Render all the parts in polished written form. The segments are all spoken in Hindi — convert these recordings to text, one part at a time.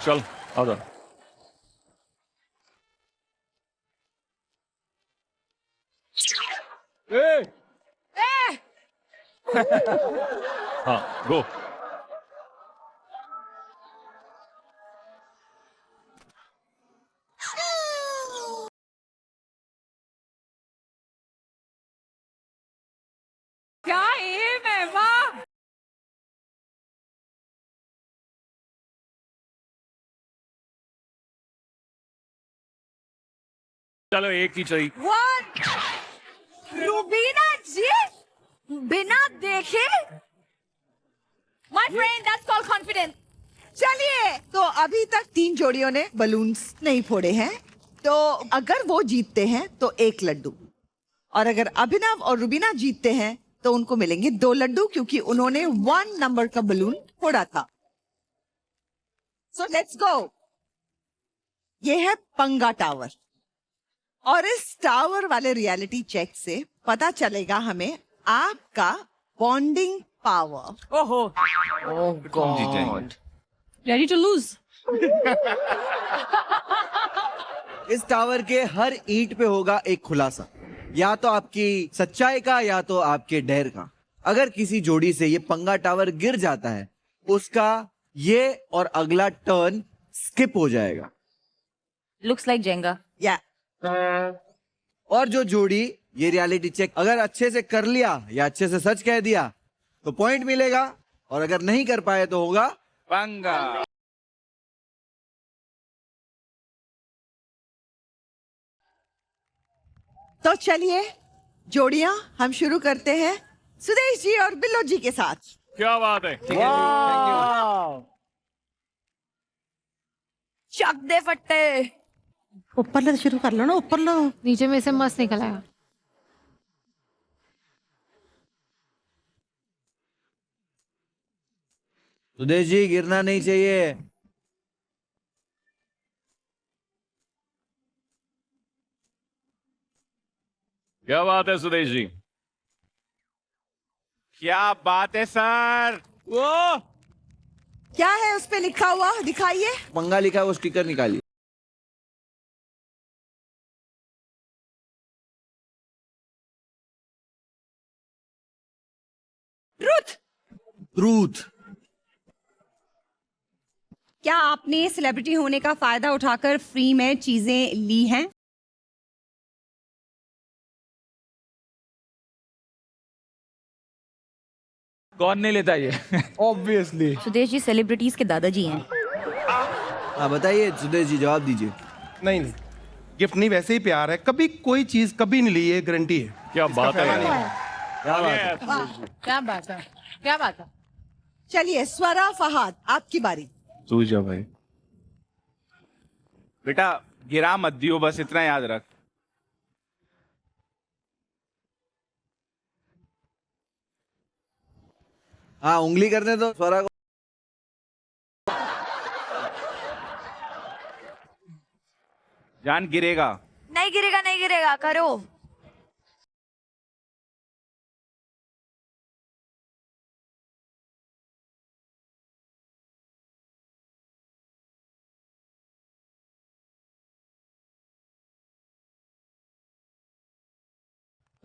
चल आ जा। हाँ गो। क्या एम है, वाह। चलो एक ही चाहिए। What? रुबीना जी बिना देखे? My friend, that's called confidence. चलिए, तो अभी तक 3 जोड़ियों ने बलून्स नहीं फोड़े हैं, तो अगर वो जीतते हैं तो 1 लड्डू, और अगर अभिनव और रुबीना जीतते हैं तो उनको मिलेंगे 2 लड्डू, क्योंकि उन्होंने 1 नंबर का बलून फोड़ा था। So let's go. ये है पंगा टावर, और इस टावर वाले रियलिटी चेक से पता चलेगा हमें आपका बॉन्डिंग पावर। ओहो, जीत जाएंगे। ready to lose? इस टावर के हर ईंट पे होगा एक खुलासा, या तो आपकी सच्चाई का या तो आपके डर का। अगर किसी जोड़ी से ये पंगा टावर गिर जाता है, उसका ये और अगला टर्न स्किप हो जाएगा। Looks like Jenga. या और जो जोड़ी ये रियलिटी चेक अगर अच्छे से कर लिया या अच्छे से सच कह दिया तो पॉइंट मिलेगा, और अगर नहीं कर पाए तो होगा पंगा। तो चलिए जोड़ियां हम शुरू करते हैं सुदेश जी और बिल्लो जी के साथ। क्या बात है। चक दे फट्टे। ऊपर ले शुरू कर लो ना, ऊपर लो। नीचे में से मस्त निकल आएगा। सुदेश जी गिरना नहीं चाहिए। क्या बात है सुदेश जी। क्या बात है सर। वो क्या है उस पे लिखा हुआ, दिखाइए। पंगा लिखा है, वो स्टिकर निकालिए। ट्रूथ। क्या आपने सेलिब्रिटी होने का फायदा उठाकर फ्री में चीजें ली हैं? कौन नहीं लेता ये? ऑब्वियसली। सुदेश जी सेलिब्रिटीज के दादाजी हैं। हाँ बताइए सुदेश जी, जवाब दीजिए। नहीं नहीं, गिफ्ट नहीं, वैसे ही प्यार है। कभी कोई चीज कभी नहीं ली, ये गारंटी है। क्या बात है। क्या बात है। क्या बात है, क्या बात है। चलिए स्वरा फहाद, आपकी बारी। तू जा भाई। बेटा गिरा मत दियो, बस इतना याद रख। हाँ उंगली करने दो स्वरा को। जान गिरेगा। नहीं गिरेगा, नहीं गिरेगा, करो।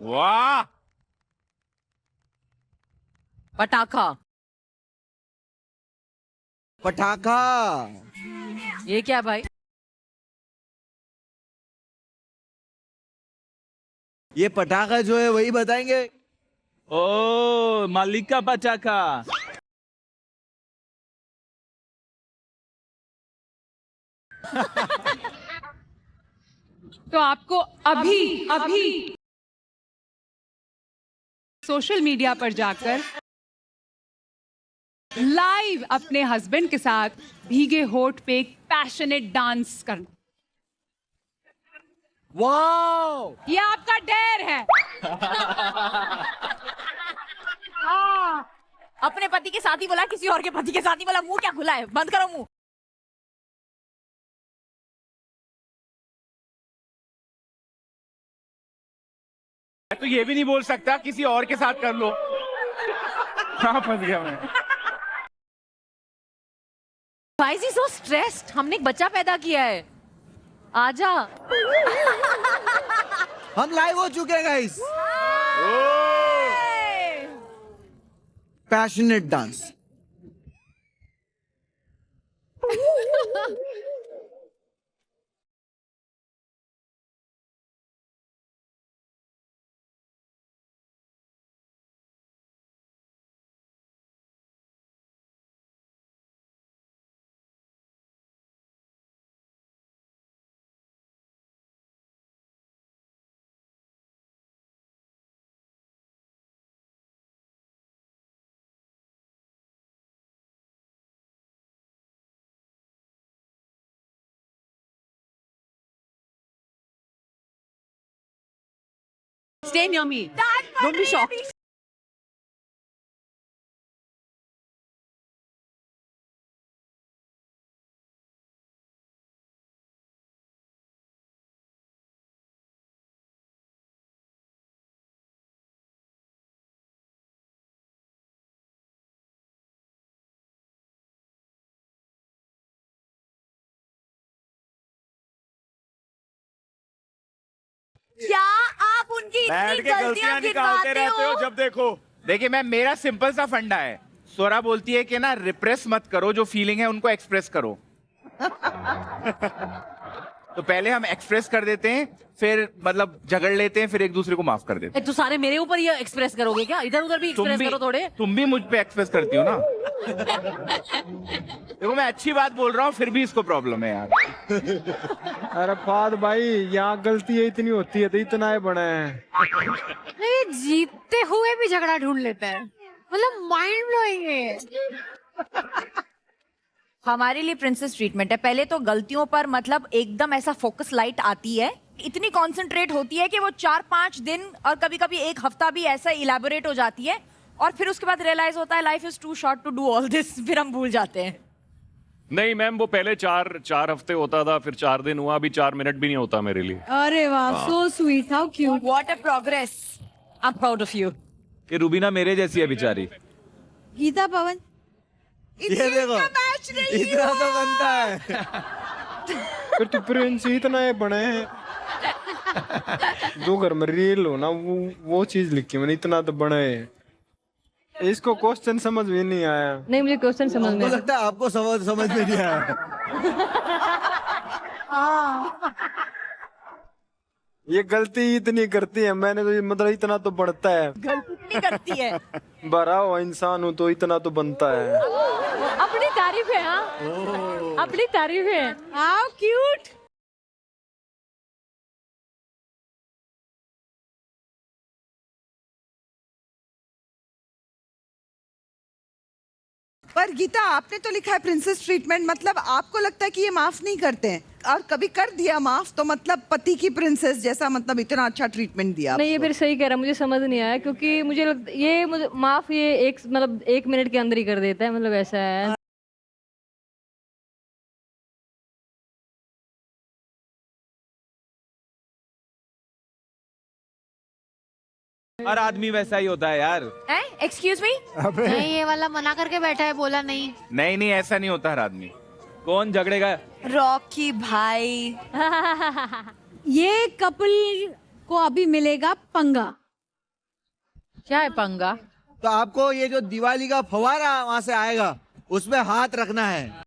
वाह। पटाखा। पटाखा। ये क्या भाई? ये पटाखा जो है वही बताएंगे। ओ मालिक का पटाखा। तो आपको अभी सोशल मीडिया पर जाकर लाइव अपने हस्बैंड के साथ भीगे होठ पे एक पैशनेट डांस करना। वाह, ये आपका डेयर है। अपने पति के साथ ही बोला, किसी और के पति के साथ ही बोला। मुंह क्या खुला है, बंद करो मुंह। तो ये भी नहीं बोल सकता किसी और के साथ कर लो। कहाँ फंस गया मैं। Why is he so stressed? हमने एक बच्चा पैदा किया है. आजा. हम लाइव हो चुके हैं guys. Passionate dance. Stay near me. Don't be shocked. क्या आप उनकी बैठ इतनी के गलतियां गलतियां निकालते गिनवाते रहते हो हो? जब देखो. देखिए मैम, मेरा सिंपल सा फंडा है. स्वरा बोलती है कि ना रिप्रेस मत करो, जो फीलिंग है उनको एक्सप्रेस करो. तो पहले हम एक्सप्रेस कर देते हैं, फिर मतलब झगड़ लेते हैं, फिर एक दूसरे को माफ कर देते हैं. तो सारे मेरे ऊपर ये एक्सप्रेस करोगे क्या? इधर उधर भी एक्सप्रेस करो थोड़े. तुम भी मुझ पे एक्सप्रेस करती हो ना. देखो मैं अच्छी बात बोल रहा हूँ, फिर भी इसको प्रॉब्लम है यार. अरे फाद भाई, यहाँ गलती इतनी होती है तो इतना ही बना है. नहीं, जीतते हुए भी झगड़ा ढूंढ लेते हैं. मतलब माइंड ब्लोइंग है. हमारे लिए प्रिंसेस ट्रीटमेंट है. पहले तो गलतियों पर मतलब एकदम ऐसा फोकस लाइट आती है, इतनी कॉन्सेंट्रेट होती है कि वो 4-5 दिन और कभी कभी एक हफ्ता भी ऐसा इलेबोरेट हो जाती है, और फिर उसके बाद रियलाइज होता है life is too short to do all this. फिर हम भूल जाते हैं. नहीं मैम, वो पहले 4 हफ्ते होता था, फिर 4 दिन हुआ, अभी 4 मिनट भी नहीं होता मेरे लिए. अरे वाह, so sweet, how cute. What a progress. I am proud of you. ये रूबीना मेरे जैसी है बेचारी. गीता पवन, ये देखो, इतना तो बनता है. फिर तो प्रिंस इतना ही बने हैं. जो घर में रियल हो ना, वो चीज लिखी मैंने, इतना तो बना है. इसको क्वेश्चन समझ में नहीं आया. नहीं मुझे क्वेश्चन समझ हमको लगता है आपको समझ में नहीं आया. ये गलती इतनी करती है, मैंने तो मतलब इतना तो बढ़ता है. गलती करती है. भरा हुआ इंसान हूँ तो इतना तो बनता है. अपनी तारीफ है. हाँ, अपनी तारीफ है. How cute. पर गीता, आपने तो लिखा है प्रिंसेस ट्रीटमेंट, मतलब आपको लगता है कि ये माफ नहीं करते हैं, और कभी कर दिया माफ तो मतलब पति की प्रिंसेस जैसा, मतलब इतना अच्छा ट्रीटमेंट दिया. नहीं, ये फिर सही कह रहा, मुझे समझ नहीं आया, क्योंकि मुझे माफ ये मतलब 1 मिनट के अंदर ही कर देता है, मतलब ऐसा है. हर आदमी वैसा ही होता है यार. Excuse me. नहीं, ये वाला मना करके बैठा है, बोला नहीं. नहीं ऐसा नहीं होता हर आदमी. कौन झगड़ेगा? रॉकी भाई. ये कपल को अभी मिलेगा पंगा. क्या है पंगा? तो आपको ये जो दिवाली का फवारा वहां से आएगा, उसमें हाथ रखना है.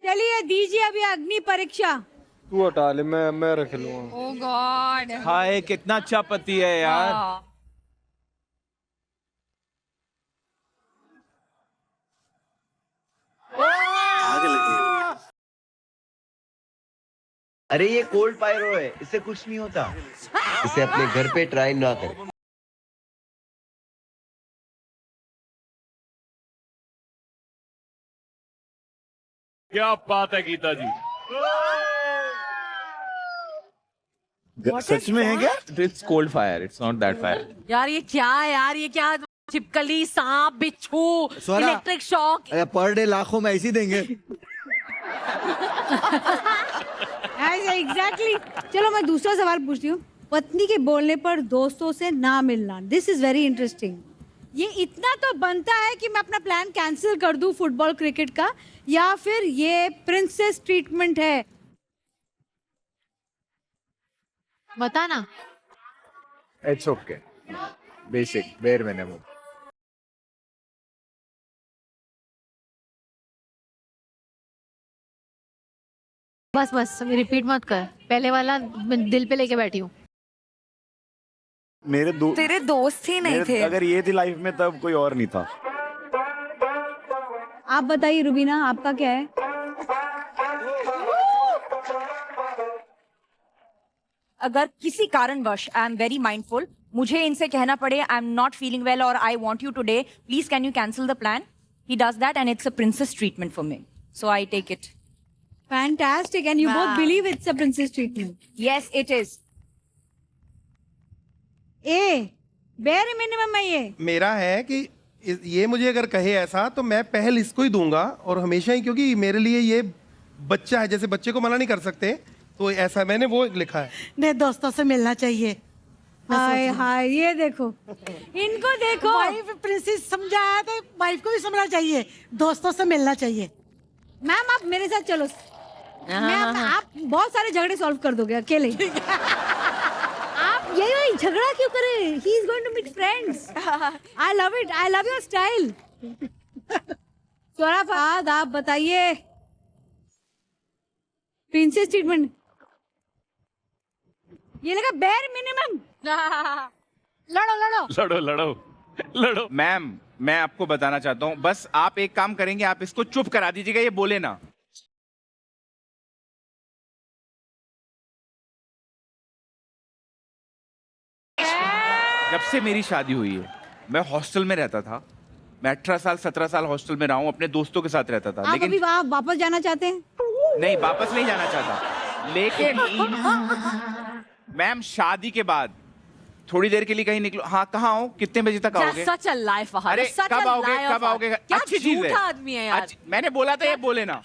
चलिए दीजिए अभी अग्नि परीक्षा. तू हटा ले, मैं रख लूंगा. ओह गॉड. हाय, कितना अच्छा पति है यार. अरे ये कोल्ड पायरो है, इससे कुछ नहीं होता. इसे अपने घर पे ट्राई ना करें. क्या बात है गीता जी. सच में है क्या? It's cold fire, it's not that fire. यार ये क्या है यार, ये क्या छिपकली, सांप, बिच्छू, Swara. Electric shock. Per day लाखों में ऐसी देंगे. एग्जैक्टली. चलो मैं दूसरा सवाल पूछती हूँ. पत्नी के बोलने पर दोस्तों से ना मिलना, दिस इज वेरी इंटरेस्टिंग। ये इतना तो बनता है कि मैं अपना प्लान कैंसिल कर दूं फुटबॉल क्रिकेट का, या फिर ये प्रिंसेस ट्रीटमेंट है? बता ना। It's okay, basic bare minimum. बस बस रिपीट मत कर, पहले वाला मैं दिल पे लेके बैठी हूँ। तेरे दोस्त ही नहीं थे। अगर ये थी लाइफ में तब कोई और नहीं था। आप बताइए रुबीना, आपका क्या है? अगर किसी कारणवश आई एम वेरी माइंडफुल, मुझे इनसे कहना पड़े I am not feeling well और I want you today, please can you cancel the plan, he does that and it's a princess treatment for me, so I take it. Fantastic, and you both believe it's a princess treatment. Yes, it is. Bare minimum है ये। मेरा है कि ये मुझे अगर कहे ऐसा तो मैं पहल इसको ही दूंगा, और हमेशा ही, क्योंकि मेरे लिए ये बच्चा है, जैसे बच्चे को मना नहीं कर सकते, तो ऐसा मैंने वो लिखा है। नहीं, दोस्तों से मिलना चाहिए। हाय हाय, ये देखो, इनको देखो। वाइफ प्रिंसेस समझाया तो वाइफ को भी समझना चाहिए, दोस्तों से मिलना चाहिए। मैम आप मेरे साथ चलो, मैम आप बहुत सारे झगड़े सॉल्व कर दोगे अकेले। आप यही झगड़ा क्यों करें? He is going to meet friends. I love it, I love your style. Swara Fahad, आप बताइए प्रिंसेस ट्रीटमेंट, ये लगा बेयर मिनिमम। लड़ो लड़ो लड़ो लड़ो लड़ो। मैम मैं आपको बताना चाहता हूँ, बस आप एक काम करेंगे, आप इसको चुप करा दीजिएगा, ये बोले ना। जब से मेरी शादी हुई है, मैं हॉस्टल में रहता था, मैं 18 साल 17 साल हॉस्टल में रहा हूँ, अपने दोस्तों के साथ रहता था। आप लेकिन अभी वहाँ वापस जाना चाहते हैं? नहीं, वापस नहीं जाना चाहता, लेकिन मैम शादी के बाद थोड़ी देर के लिए कहीं निकलो, हाँ कहाँ हो, कितने बजे तक आओगे? सच अ लाइफ। अरे कब आओगे, कब आओगे? अच्छी चीज है, आदमी है यार। मैंने बोला था ये बोले ना।